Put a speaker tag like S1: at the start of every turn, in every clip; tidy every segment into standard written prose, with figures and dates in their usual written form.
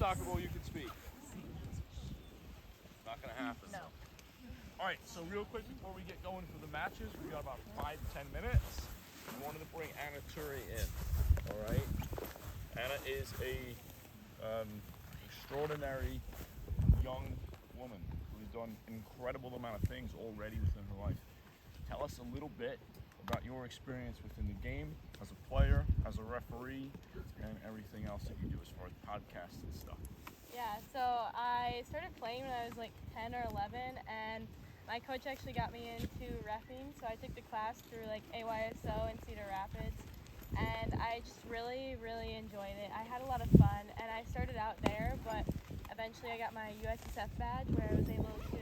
S1: soccer ball, you can speak. Not gonna happen.
S2: No.
S1: All right, so real quick before we get going for the matches, we got about 5 to 10 minutes. We wanted to bring Tuuri in. All right. Anna is a extraordinary young woman who's done an incredible amount of things already within her life. Tell us a little bit about your experience within the game as a player, as a referee, and everything else that you do as far as podcasts and stuff.
S2: Yeah, so I started playing when I was like 10 or 11, and my coach actually got me into reffing, so I took the class through like AYSO in Cedar Rapids, and I just really, really enjoyed it. I had a lot of fun, and I started out there, but eventually I got my USSF badge where I was able to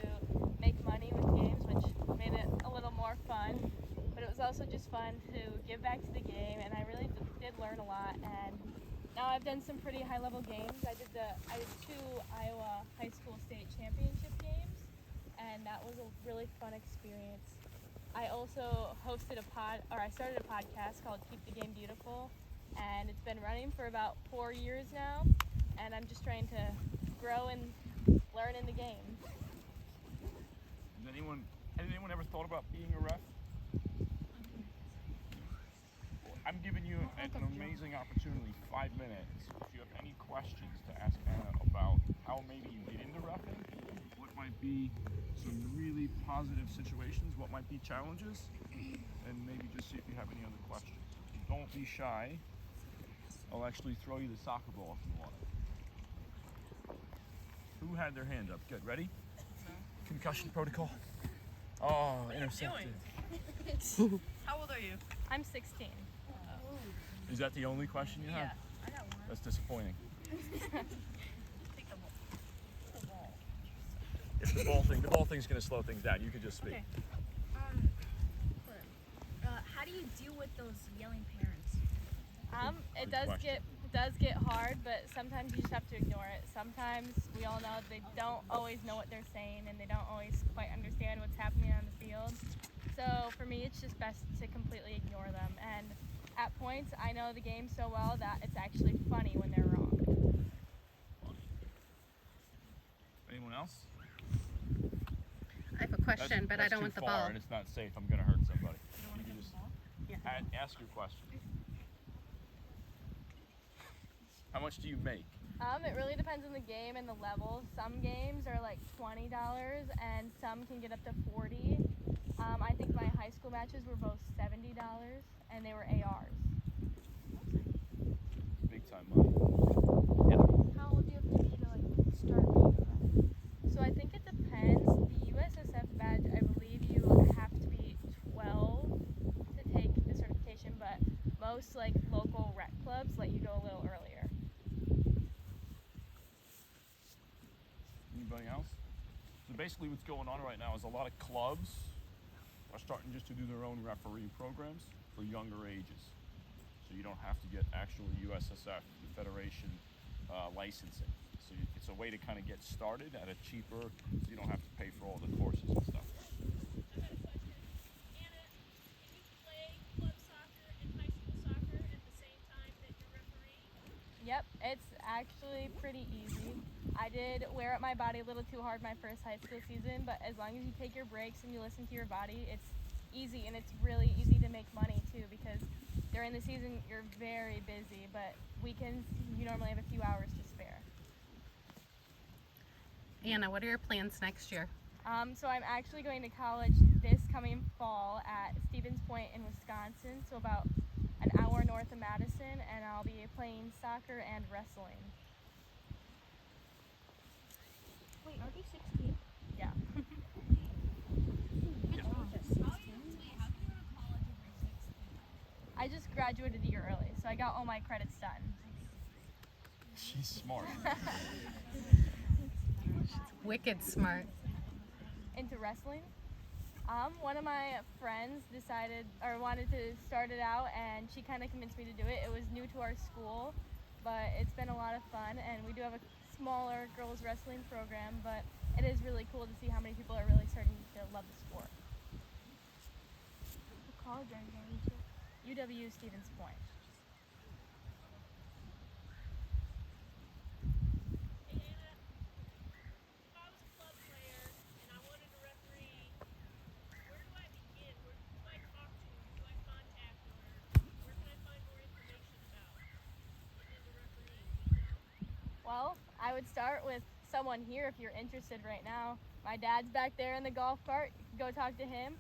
S2: make money with games, which made it a little more fun, but it was also just fun to give back to the game, and I really did learn a lot. And now I've done some pretty high-level games. I did 2 Iowa high school state championship games, and that was a really fun experience. I also I started a podcast called Keep the Game Beautiful, and it's been running for about 4 years now, and I'm just trying to grow and learn in the game.
S1: Has anyone ever thought about being a ref? I'm giving you an amazing opportunity, 5 minutes. If you have any questions to ask Anna about how maybe you get into reffing, what might be some really positive situations, what might be challenges, and maybe just see if you have any other questions. Don't be shy. I'll actually throw you the soccer ball if you want it. Who had their hand up? Good, ready? Concussion protocol. Oh, intercepted.
S3: How old are you?
S2: I'm 16.
S1: Is that the only question you have?
S3: Yeah, I got one.
S1: That's disappointing.
S3: Take the ball.
S1: If the ball thing's gonna slow things down, you could just speak.
S3: Okay. How do you deal with those yelling parents?
S2: It
S1: Good question.
S2: does get hard, but sometimes you just have to ignore it. Sometimes we all know they don't always know what they're saying, and they don't always quite understand what's happening on the field. So for me, it's just best to completely ignore them. And at points, I know the game so well that it's actually funny when they're wrong.
S1: Anyone else?
S4: I have a question, but I don't want the ball.
S1: And it's not safe. I'm gonna hurt somebody. You can just ask your question. How much do you make?
S2: It really depends on the game and the level. Some games are like $20, and some can get up to $40. I think my high school matches were both $70, and they were ARs.
S1: Big time money.
S3: How old do you have to be to start being a ref?
S2: So I think it depends. The USSF badge, I believe you have to be 12 to take the certification, but most local rec clubs let you go a little earlier.
S1: Anybody else? So basically what's going on right now is a lot of clubs are starting just to do their own referee programs for younger ages. So you don't have to get actual USSF, the Federation, licensing. So it's a way to kind of get started at a cheaper, so you don't have to pay for all the courses and stuff.
S2: Yep, it's actually pretty easy. I did wear out my body a little too hard my first high school season, but as long as you take your breaks and you listen to your body, it's easy, and it's really easy to make money too, because during the season you're very busy, but weekends you normally have a few hours to spare.
S4: Anna, what are your plans next year?
S2: So I'm actually going to college this coming fall at Stevens Point in Wisconsin, so about an hour north of Madison, and I'll be playing soccer and wrestling.
S3: Wait, are you 16?
S2: Yeah. I just graduated a year early, so I got all my credits done.
S1: She's smart.
S4: Wicked smart.
S2: Into wrestling. One of my friends wanted to start it out, and she kind of convinced me to do it. It was new to our school, but it's been a lot of fun, and we do have a smaller girls wrestling program, but it is really cool to see how many people are really starting to love the sport.
S3: What college are you going to?
S2: UW Stevens Point. Well, I would start with someone here if you're interested right now. My dad's back there in the golf cart. You can go talk to him.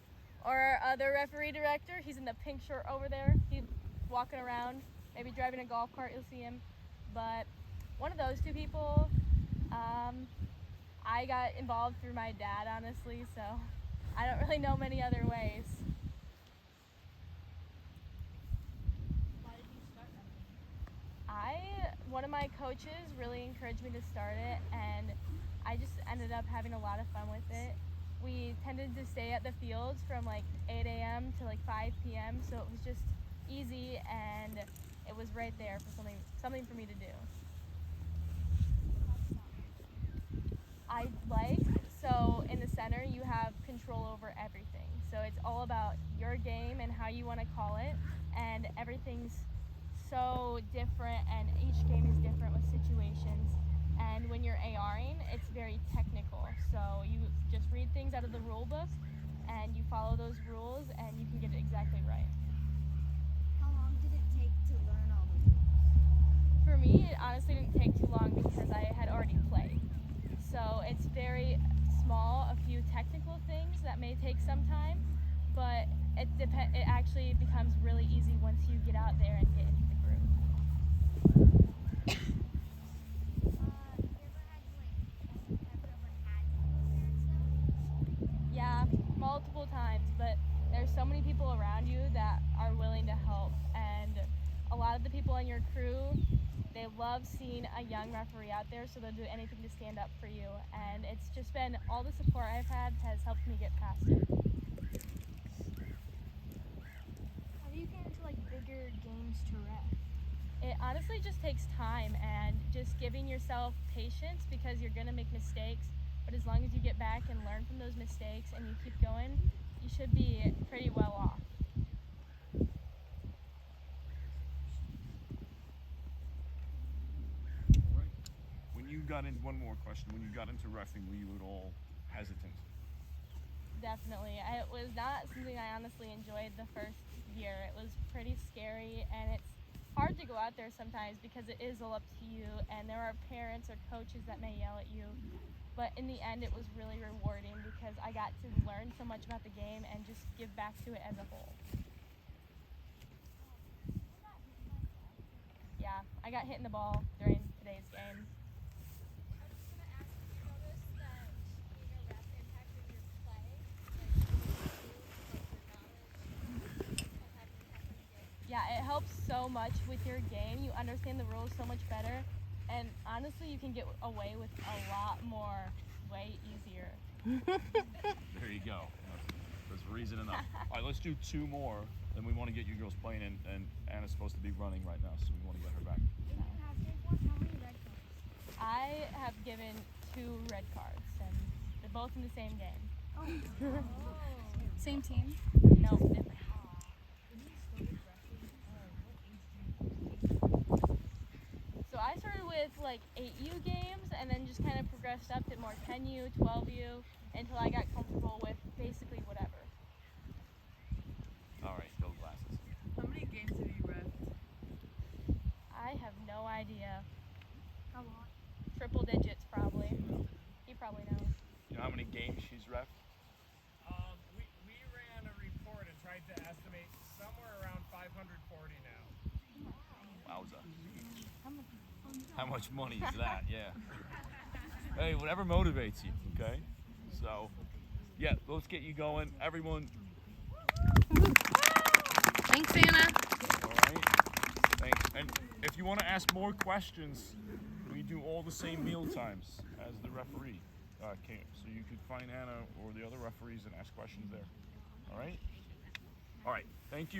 S2: Or our other referee director, he's in the pink shirt over there. He's walking around, maybe driving a golf cart, you'll see him. But one of those two people, I got involved through my dad, honestly, so I don't really know many other ways.
S3: Why did you start that?
S2: One of my coaches really encouraged me to start it, and I just ended up having a lot of fun with it. We tended to stay at the fields from like 8 a.m. to like 5 p.m., so it was just easy, and it was right there for something for me to do. So in the center you have control over everything. So it's all about your game and how you want to call it, and everything's so different, and each game is different with situations. And when you're ARing, it's very technical. So you just read things out of the rule book and you follow those rules and you can get it exactly right.
S3: How long did it take to learn all the rules?
S2: For me, it honestly didn't take too long because I had already played. So it's very small, a few technical things that may take some time, but it actually becomes really easy once you get out there and get into the groove.
S3: You ever had to have you ever had to be with parents though?
S2: Yeah, multiple times, but there's so many people around you that are willing to help, and a lot of the people on your crew, they love seeing a young referee out there, so they'll do anything to stand up for you, and it's just been, all the support I've had has helped me get past it.
S3: How do you get into like bigger games to ref?
S2: It honestly just takes time and just giving yourself patience, because you're going to make mistakes, but as long as you get back and learn from those mistakes and you keep going, you should be pretty well off.
S1: Right. One more question. When you got into reffing, were you at all hesitant?
S2: Definitely. It was not something I honestly enjoyed the first year. It was pretty scary, and it's hard to go out there sometimes because it is all up to you, and there are parents or coaches that may yell at you. But in the end, it was really rewarding because I got to learn so much about the game and just give back to it as a whole. Yeah, I got hit in the ball during today's game.
S3: I was gonna ask, do you notice that being a ref impacted your play? Like your knowledge of having to have a game?
S2: Yeah, it helps so much with your game. You understand the rules so much better, and honestly, you can get away with a lot more, way easier.
S1: There you go. That's reason enough. All right, let's do two more. Then we want to get you girls playing, and Anna's supposed to be running right now, so we want to get her back.
S3: When you have big one, how many red cards?
S2: I have given 2 red cards, and they're both in the same game.
S4: Same team?
S2: No, different. So I started with like 8U games, and then just kind of progressed up to more 10U, 12U, until I got comfortable with basically whatever.
S1: All right, go glasses.
S5: How many games have you reffed?
S2: I have no idea.
S3: A lot.
S2: Triple digits, probably. He probably knows.
S1: You know how many games she's reffed?
S6: We ran a report and tried to estimate somewhere around 540 now.
S1: Wowza. How much money is that? Yeah. Hey, whatever motivates you, okay? So, yeah, let's get you going. Everyone,
S4: Thanks, Anna.
S1: all right? Thanks. And if you want to ask more questions, we do all the same meal times as the referee camp. So you could find Anna or the other referees and ask questions there. All right? All right. Thank you.